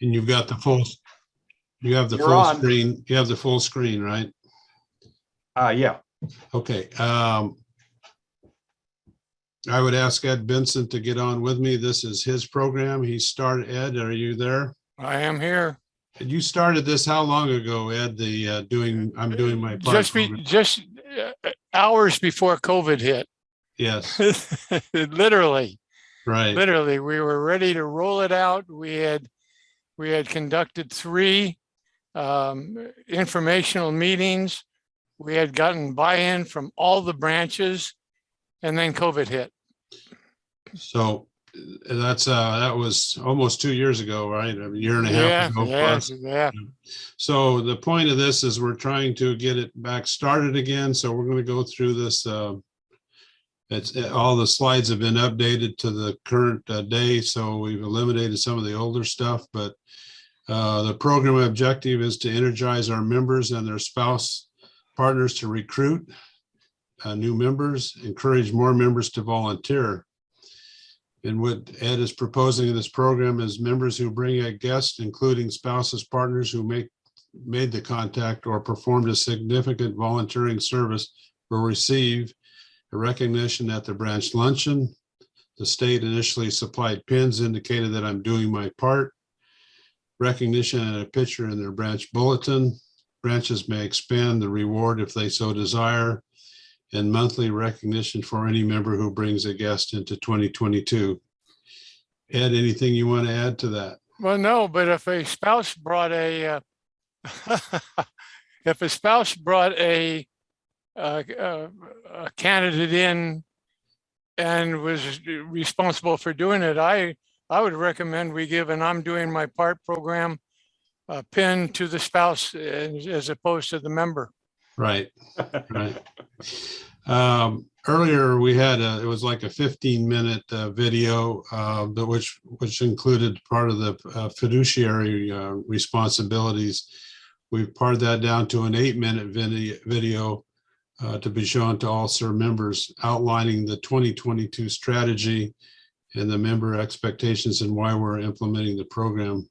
And you've got the full, you have the You're full on. screen, you have the full screen, right? Yeah. Okay. I would ask Ed Benson to get on with me. This is his program. He started, Ed, are you there? I am here. And you started this how long ago, Ed, I'm doing my part program? Just hours before COVID hit. Yes, Literally, right. we were ready to roll it out. We had conducted 3 informational meetings. We had gotten buy-in from all the branches, and then COVID hit. So that was almost 2 years ago, right? A year and a half ago plus. Yeah. So the point of this is we're trying to get it back started again. So we're going to go through this. All the slides have been updated to the current day. So we've eliminated some of the older stuff, but the program objective is to energize our members and their spouse partners to recruit new members, encourage more members to volunteer. And what Ed is proposing in this program is members who bring a guest, including spouses, partners who made the contact or performed a significant volunteering service, will receive a recognition at the branch luncheon. The state initially supplied pins indicated that I'm doing my part. Recognition and a picture in their branch bulletin. Branches may expand the reward if they so desire, and monthly recognition for any member who brings a guest into 2022. Ed, anything you want to add to that? Well, no, but if a spouse brought a a candidate in and was responsible for doing it, I would recommend we give an I'm doing my part program pin to the spouse as opposed to the member. Right, right. Earlier we had it was like a 15-minute video which included part of the fiduciary responsibilities. We've pared that down to an 8-minute video to be shown to all SIR members, outlining the 2022 strategy and the member expectations and why we're implementing the program.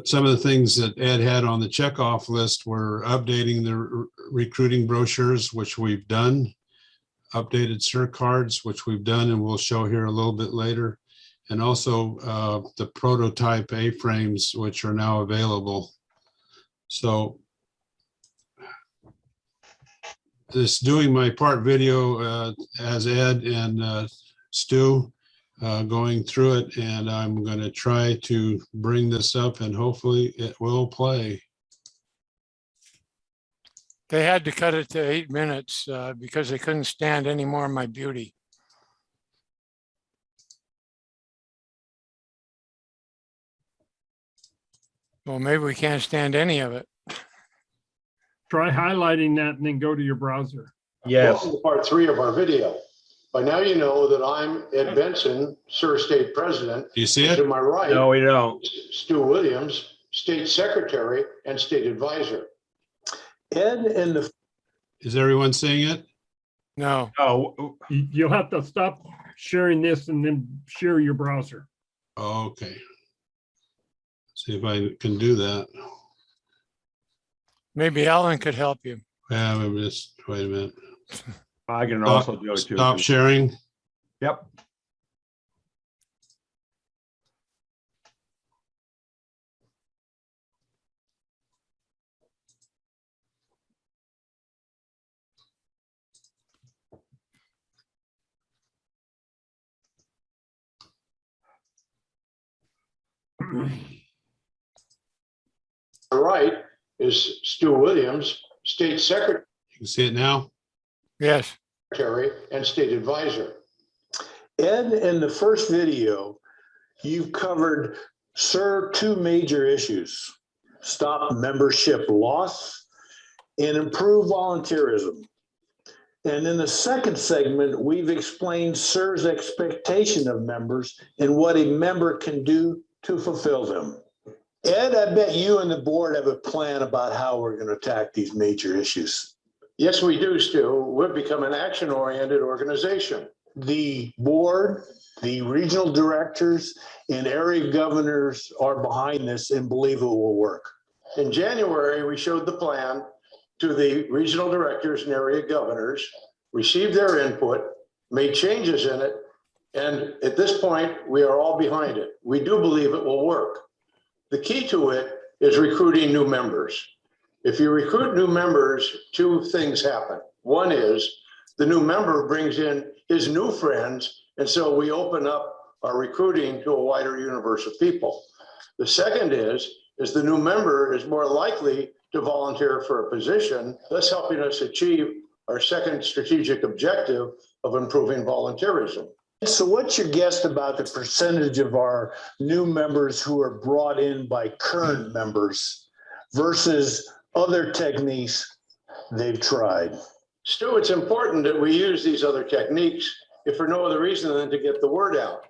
Some of the things that Ed had on the checkoff list were updating the recruiting brochures, which we've done, updated SIR cards, which we've done and we'll show here a little bit later, and also the prototype A-frames, which are now available. So this doing my part video has Ed and Stu going through it, and I'm going to try to bring this up and hopefully it will play. They had to cut it to 8 minutes because they couldn't stand any more of my beauty. Well, maybe we can't stand any of it. Try highlighting that and then go to your browser. Yes. Welcome to part 3 of our video. By now you know that I'm Ed Benson, SIR State President. Do you see To it? my right, No, we don't. Stu Williams, State Secretary and State Advisor. Ed and the Is everyone seeing it? No. Oh, You'll have to stop sharing this and then share your browser. Okay. See if I can do that. Maybe Alan could help you. Yeah, maybe just wait a minute. I can also do it too. Stop sharing. Yep. All right is Stu Williams, State Secretary You can see it now. Yes. and State Advisor. Ed, in the first video, you've covered, SIR, 2 major issues: stop membership loss and improve volunteerism. And in the second segment, we've explained SIR's expectation of members and what a member can do to fulfill them. Ed, I bet you and the board have a plan about how we're going to attack these major issues. Yes, we do, Stu. We've become an action-oriented organization. The board The regional directors and area governors are behind this and believe it will work. In January, we showed the plan to the regional directors and area governors, received their input, made changes in it, and at this point, we are all behind it. We do believe it will work. The key to it is recruiting new members. If you recruit new members, two things happen. One is the new member brings in his new friends, and so we open up our recruiting to a wider universe of people. The second is the new member is more likely to volunteer for a position, thus helping us achieve our second strategic objective of improving volunteerism. So what's your guess about the percentage of our new members who are brought in by current members versus other techniques they've tried? Stu, it's important that we use these other techniques if for no other reason than to get the word out.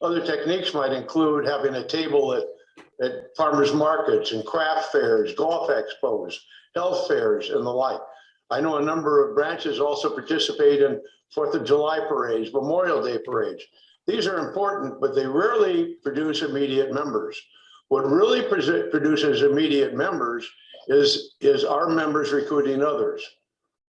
Other techniques might include having a table at farmers markets and craft fairs, golf expos, health fairs, and the like. I know a number of branches also participate in 4th of July parades, Memorial Day parades. These are important, but they rarely produce immediate members. What really produces immediate members is our members recruiting others.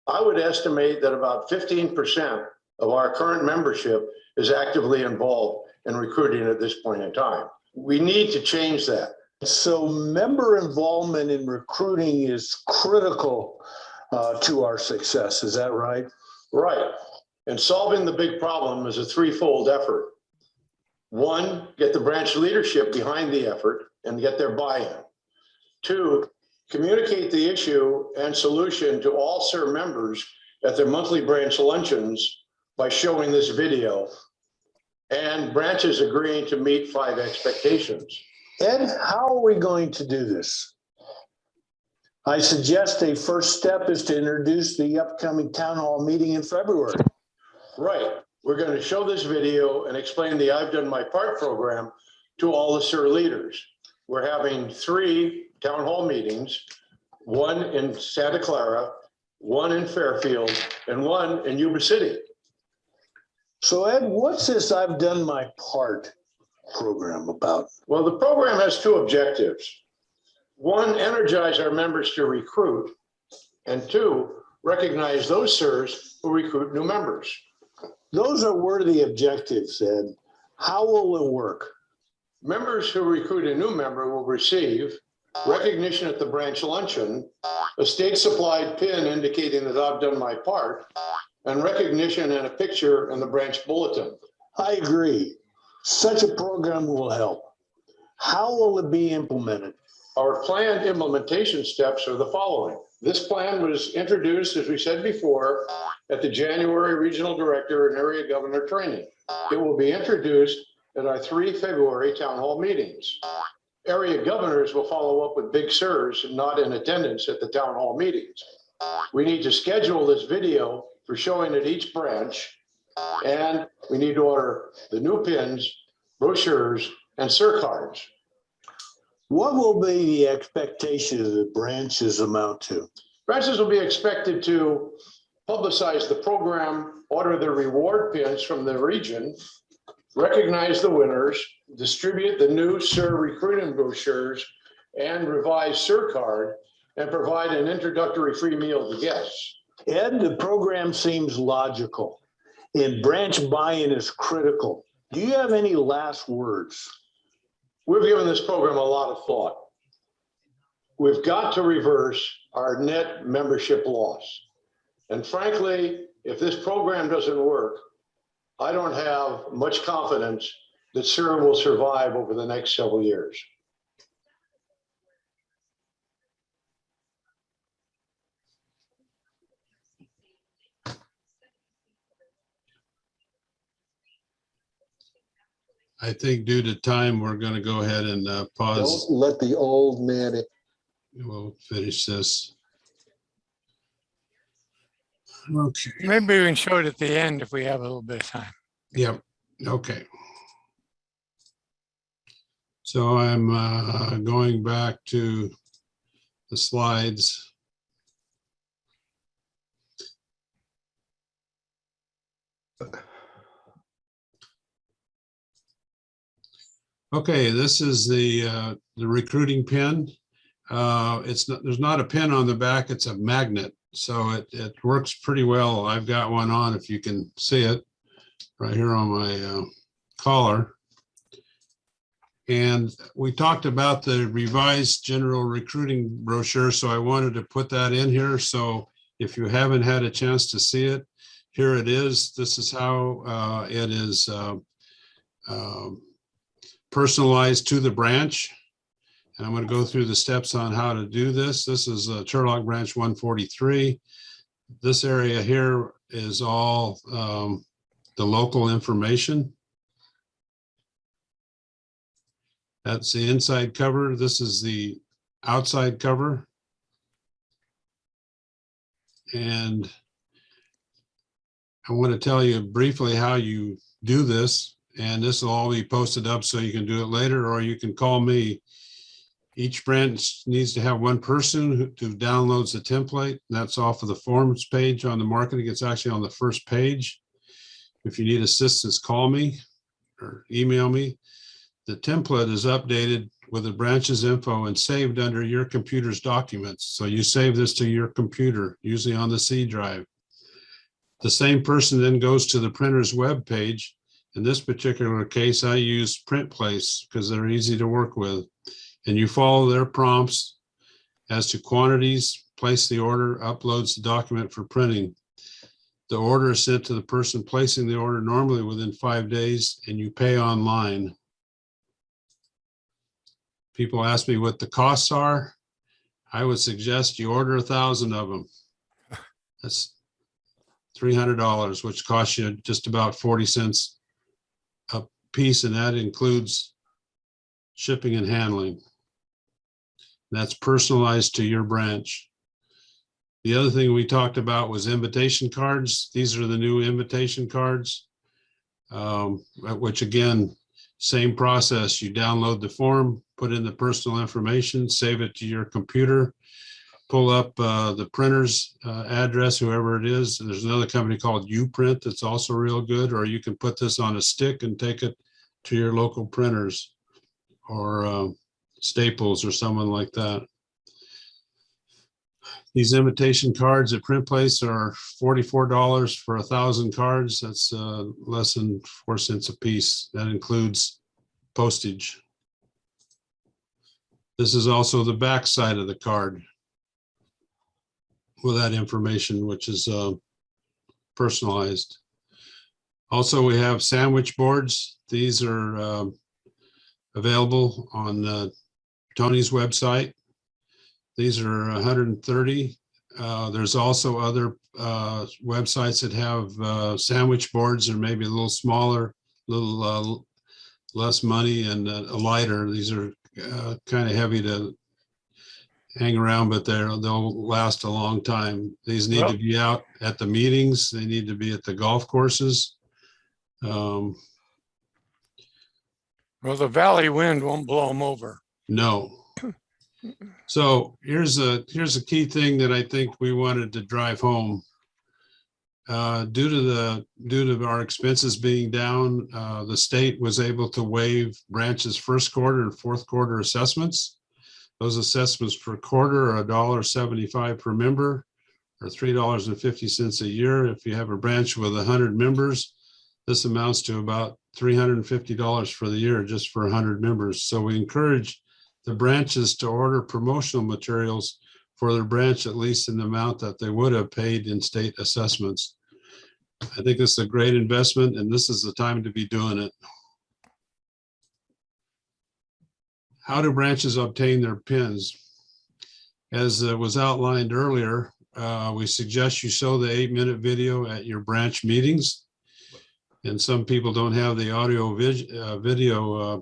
I would estimate that about 15% of our current membership is actively involved in recruiting at this point in time. We need to change that. So member involvement in recruiting is critical to our success. Is that right? Right. And solving the big problem is a threefold effort. One, get the branch leadership behind the effort and get their buy-in. Two, communicate the issue and solution to all SIR members at their monthly branch luncheons by showing this video, and branches agreeing to meet 5 expectations. Ed, how are we going to do this? I suggest a first step is to introduce the upcoming town hall meeting in February. Right. We're going to show this video and explain the I've Done My Part program to all the SIR leaders. We're having 3 town hall meetings, 1 in Santa Clara, 1 in Fairfield, and 1 in Yuba City. So Ed, what's this I've Done My Part program about? Well, the program has 2 objectives. 1, energize our members to recruit, and 2, recognize those SIRs who recruit new members. Those are worthy objectives, Ed. How will it work? Members who recruit a new member will receive recognition at the branch luncheon, a state-supplied pin indicating that I've done my part, and recognition and a picture in the branch bulletin. I agree. Such a program will help. How will it be implemented? Our planned implementation steps are the following. This plan was introduced, as we said before, at the January Regional Director and Area Governor training. It will be introduced at our 3 February town hall meetings. Area governors will follow up with big SIRs not in attendance at the town hall meetings. We need to schedule this video for showing at each branch, and we need to order the new pins, brochures, and SIR cards. What will be the expectation of the branches amount to? Branches will be expected to publicize the program, order the reward pins from the region, recognize the winners, distribute the new SIR recruiting brochures and revised SIR card, and provide an introductory free meal to guests. Ed, the program seems logical, and branch buy-in is critical. Do you have any last words? We've given this program a lot of thought. We've got to reverse our net membership loss. And frankly, if this program doesn't work, I don't have much confidence that SIR will survive over the next several years. I think due to time, we're going to go ahead and pause. Don't let the old man. We'll finish this. Okay. Maybe we can show it at the end if we have a little bit of time. Yep. Okay. So I'm going back to the slides. Okay, this is the recruiting pin. There's not a pin on the back, it's a magnet. So it works pretty well. I've got one on, if you can see it right here on my collar. And we talked about the revised general recruiting brochure, so I wanted to put that in here. So if you haven't had a chance to see it, here it is. This is how it is personalized to the branch. And I'm going to go through the steps on how to do this. This is Turlock Branch 143. This area here is all the local information. That's the inside cover. This is the outside cover. And I want to tell you briefly how you do this. And this will all be posted up so you can do it later, or you can call me. Each branch needs to have one person who downloads the template. That's off of the forms page on the marketing. It's actually on the first page. If you need assistance, call me or email me. The template is updated with the branch's info and saved under your computer's documents. So you save this to your computer, usually on the C drive. The same person then goes to the printer's web page. In this particular case, I use Print Place because they're easy to work with. And you follow their prompts as to quantities, place the order, uploads the document for printing. The order is sent to the person placing the order normally within 5 days, and you pay online. People ask me what the costs are. I would suggest you order 1,000 of them. That's $300, which costs you just about 40 cents a piece, and that includes shipping and handling. That's personalized to your branch. The other thing we talked about was invitation cards. These are the new invitation cards, which again, same process. You download the form, put in the personal information, save it to your computer, pull up the printer's address, whoever it is. There's another company called Uprint that's also real good, or you can put this on a stick and take it to your local printers or Staples or someone like that. These invitation cards at Print Place are $44 for 1,000 cards. That's less than 4 cents a piece. That includes postage. This is also the back side of the card with that information, which is personalized. Also, we have sandwich boards. These are available on Tony's website. These are 130. There's also other websites that have sandwich boards, or maybe a little smaller, a little less money and lighter. These are kind of heavy to hang around, but they'll last a long time. These need to be out at the meetings. They need to be at the golf courses. Well, the valley wind won't blow them over. No. So here's a key thing that I think we wanted to drive home. Due to our expenses being down, the state was able to waive branches first quarter and fourth quarter assessments. Those assessments per quarter are $1.75 per member, or $3.50 a year. If you have a branch with 100 members, this amounts to about $350 for the year just for 100 members. So we encourage the branches to order promotional materials for their branch, at least in the amount that they would have paid in state assessments. I think this is a great investment, and this is the time to be doing it. How do branches obtain their pins? As was outlined earlier, we suggest you show the 8-minute video at your branch meetings. And some people don't have the audio video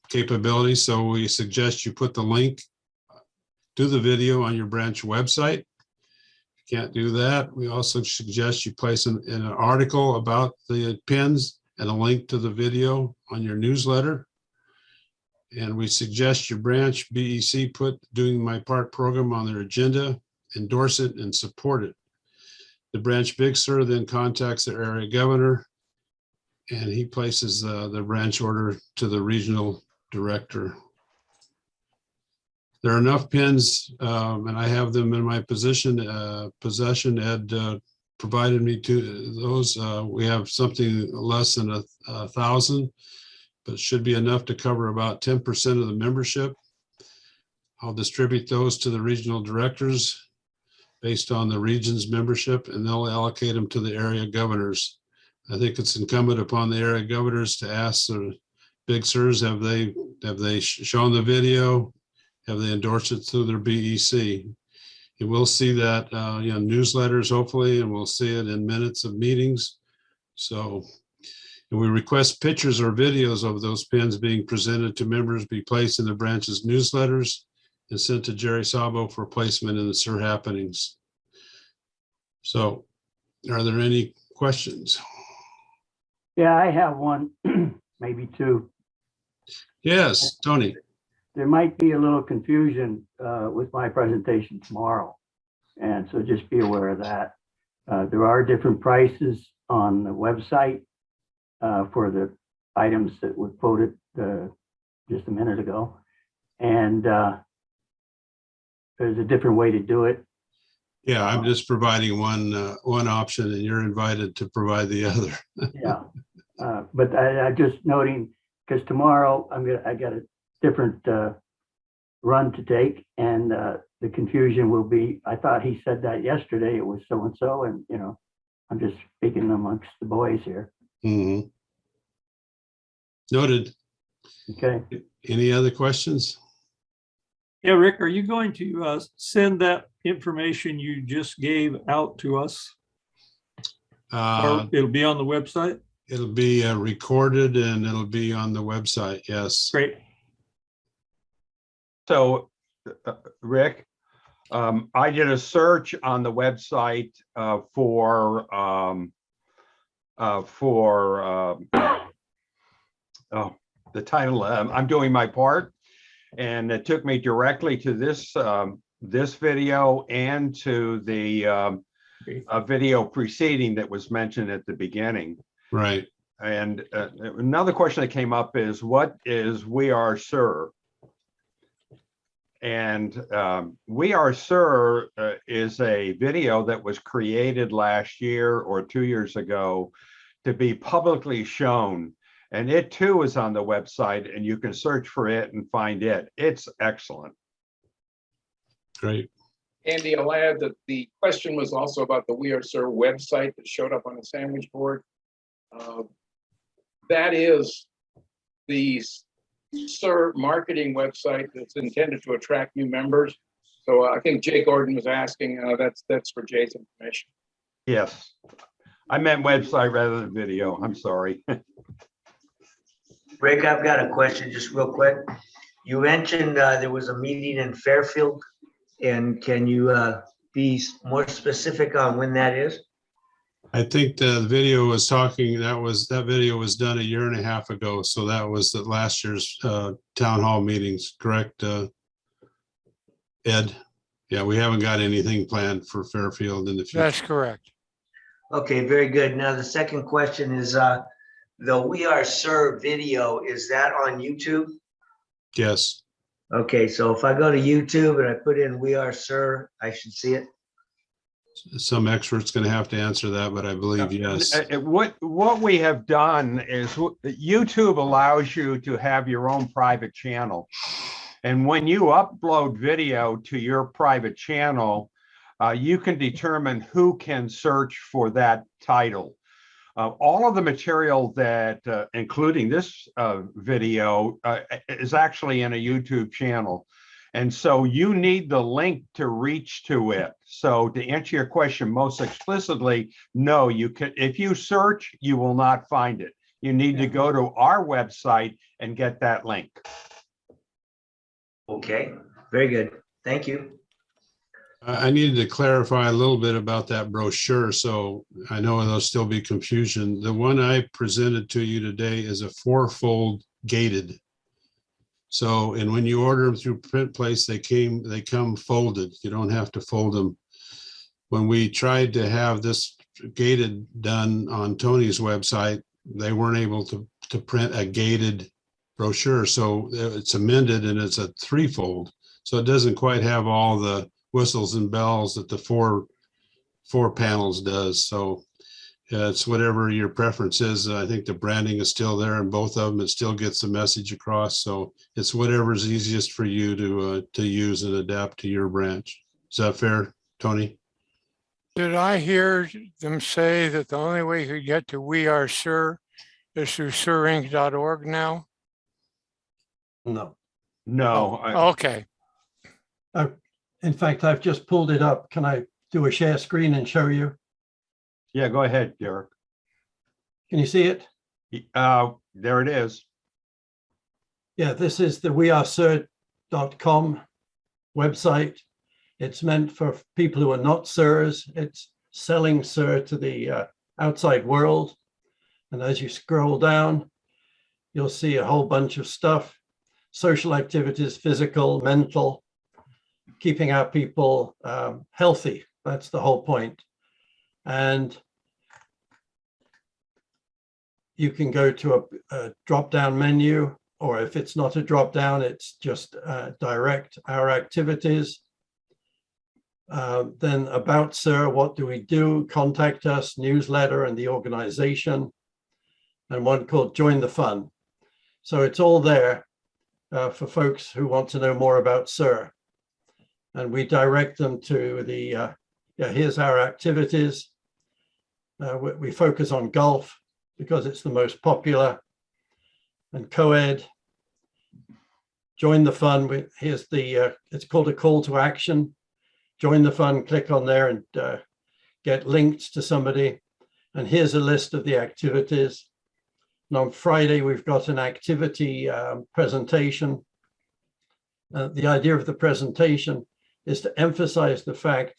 capability, so we suggest you put the link to the video on your branch website. If you can't do that, we also suggest you place in an article about the pins and a link to the video on your newsletter. And we suggest your branch BEC put Doing My Part program on their agenda, endorse it, and support it. The branch Big Sur then contacts the area governor and he places the branch order to the regional director. There are enough pins, and I have them in my possession. Ed provided me to those. We have something less than 1,000, but it should be enough to cover about 10% of the membership. I'll distribute those to the regional directors based on the region's membership, and they'll allocate them to the area governors. I think it's incumbent upon the area governors to ask the big sirs, have they shown the video? Have they endorsed it through their BEC? You will see that newsletters, hopefully, and we'll see it in minutes of meetings. So we request pictures or videos of those pins being presented to members be placed in the branch's newsletters and sent to Jerry Sabo for placement in the SIR happenings. So are there any questions? Yeah, I have one, maybe two. Yes, Tony. There might be a little confusion with my presentation tomorrow. And so just be aware of that. There are different prices on the website for the items that were quoted just a minute ago. And there's a different way to do it. Yeah, I'm just providing one option, and you're invited to provide the other. Yeah, but I just noting, because tomorrow I got a different run to take, and the confusion will be, I thought he said that yesterday, it was so-and-so, and I'm just speaking amongst the boys here. Mm-hmm. Noted. Okay. Any other questions? Yeah, Rick, are you going to send that information you just gave out to us? Or it'll be on the website? It'll be recorded and it'll be on the website, yes. Great. So, Rick, I did a search on the website for the title. I'm doing my part, and it took me directly to this this video and to the video preceding that was mentioned at the beginning. Right. And another question that came up is, what is We Are SIR? And We Are SIR is a video that was created last year or 2 years ago to be publicly shown. And it too is on the website, and you can search for it and find it. It's excellent. Great. Andy, I'll add that the question was also about the We Are SIR website that showed up on a sandwich board. That is the SIR marketing website that's intended to attract new members. So I think Jay Gordon was asking, that's for Jay's information. Yes, I meant website rather than video. I'm sorry. Rick, I've got a question just real quick. You mentioned there was a meeting in Fairfield, and can you be more specific on when that is? I think the video was talking, that video was done 1.5 years ago. So that was the last year's town hall meetings, correct, Ed? Yeah, we haven't got anything planned for Fairfield in the future. That's correct. Okay, very good. Now, the second question is the We Are SIR video, is that on YouTube? Yes. Okay, so if I go to YouTube and I put in We Are SIR, I should see it? Some expert's going to have to answer that, but I believe yes. What we have done is YouTube allows you to have your own private channel. And when you upload video to your private channel, you can determine who can search for that title. All of the material that, including this video, is actually in a YouTube channel. And so you need the link to reach to it. So to answer your question most explicitly, no, you can, if you search, you will not find it. You need to go to our website and get that link. Okay, very good. Thank you. I needed to clarify a little bit about that brochure. So I know there'll still be confusion. The one I presented to you today is a 4-fold gated. So, and when you order them through Print Place, they come folded. You don't have to fold them. When we tried to have this gated done on Tony's website, they weren't able to print a gated brochure. So it's amended and it's a threefold. So it doesn't quite have all the whistles and bells that the four panels does. So it's whatever your preference is. I think the branding is still there in both of them. It still gets the message across. So it's whatever's easiest for you to use and adapt to your branch. Is that fair, Tony? Did I hear them say that the only way you get to We Are Sir is through sirinc.org now? No. No, Okay. In fact, I've just pulled it up. Can I do a share screen and show you? yeah, go ahead, Derek. Can you see it? There it is. Yeah, this is the wearesir.com website. It's meant for people who are not sirs. It's selling sir to the outside world. And as you scroll down, you'll see a whole bunch of stuff: social activities, physical, mental, keeping our people healthy. That's the whole point. And you can go to a drop-down menu, or if it's not a drop-down, it's just direct our activities. Then about Sir, what do we do? Contact us, newsletter, and the organization, and one called Join the Fun. So it's all there for folks who want to know more about Sir. And we direct them to the, here's our activities. We focus on golf because it's the most popular, and co-ed. Join the Fun. Here's the, it's called a call to action. Join the Fun, click on there and get linked to somebody. And here's a list of the activities. And on Friday, we've got an activity presentation. The idea of the presentation is to emphasize the fact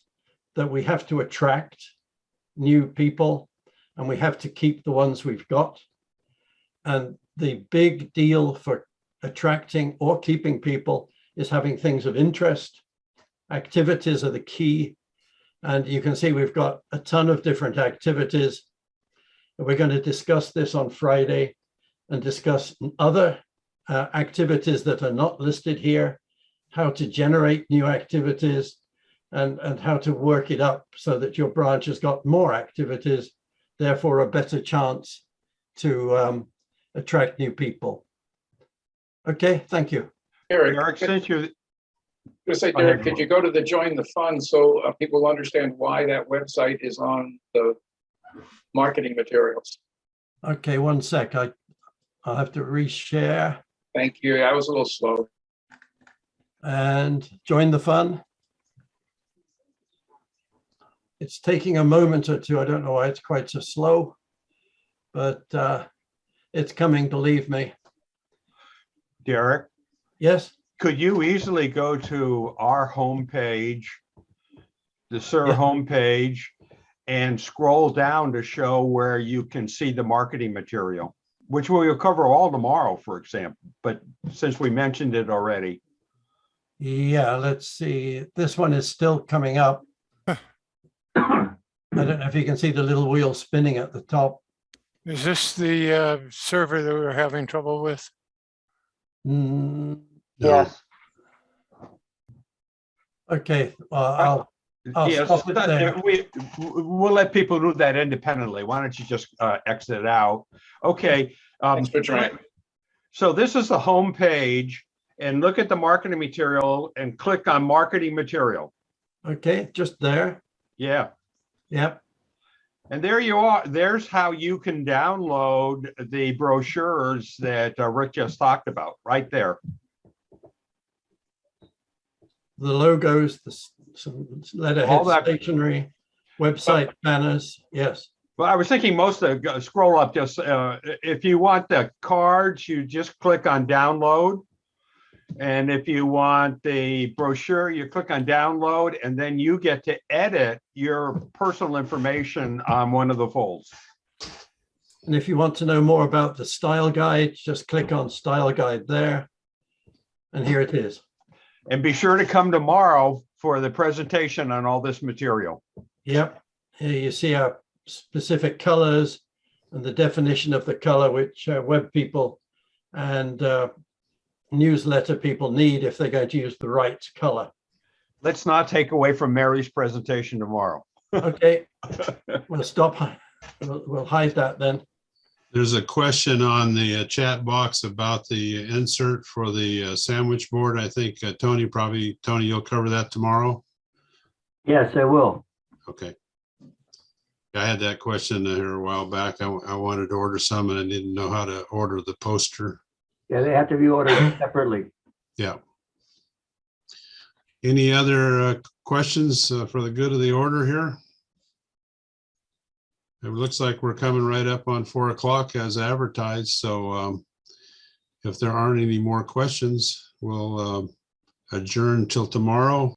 that we have to attract new people and we have to keep the ones we've got. And the big deal for attracting or keeping people is having things of interest. Activities are the key. And you can see we've got a ton of different activities. We're going to discuss this on Friday and discuss other activities that are not listed here, how to generate new activities, and how to work it up so that your branch has got more activities, therefore a better chance to attract new people. Okay, thank you. Derek, Since you're, Derek, could you go to the Join the Fund so people understand why that website is on the marketing materials? Okay, one sec. I'll have to reshare. Thank you. I was a little slow. And Join the Fun. It's taking a moment or two. I don't know why it's quite so slow, but it's coming, believe me. Derek, Yes? could you easily go to our homepage, the SIR homepage, and scroll down to show where you can see the marketing material, which we will cover all tomorrow, for example, but since we mentioned it already. Yeah, let's see. This one is still coming up. I don't know if you can see the little wheel spinning at the top. Is this the server that we're having trouble with? Yes. Okay, well, I'll Yes, stop it there. we'll let people do that independently. Why don't you just exit it out? Okay. Thanks for trying. So this is the home page, and look at the marketing material and click on marketing material. Okay, just there. Yeah. Yep. And there you are. There's how you can download the brochures that Rick just talked about, right there. The logos, some letterhead, stationery, website banners. Yes. Well, I was thinking most of the scroll up, just if you want the cards, you just click on download. And if you want the brochure, you click on download, and then you get to edit your personal information on one of the folds. And if you want to know more about the style guide, just click on style guide there. And here it is. And be sure to come tomorrow for the presentation on all this material. Yep. Here you see our specific colors, and the definition of the color which web people and newsletter people need if they're going to use the right color. Let's not take away from Mary's presentation tomorrow. Okay, we'll stop. We'll hide that then. There's a question on the chat box about the insert for the sandwich board. I think Tony, you'll cover that tomorrow. Yes, I will. Okay. I had that question here a while back. I wanted to order some and I didn't know how to order the poster. Yeah, they have to be ordered separately. Yeah. Any other questions for the good of the order here? It looks like we're coming right up on 4 o'clock as advertised. So if there aren't any more questions, we'll adjourn till tomorrow.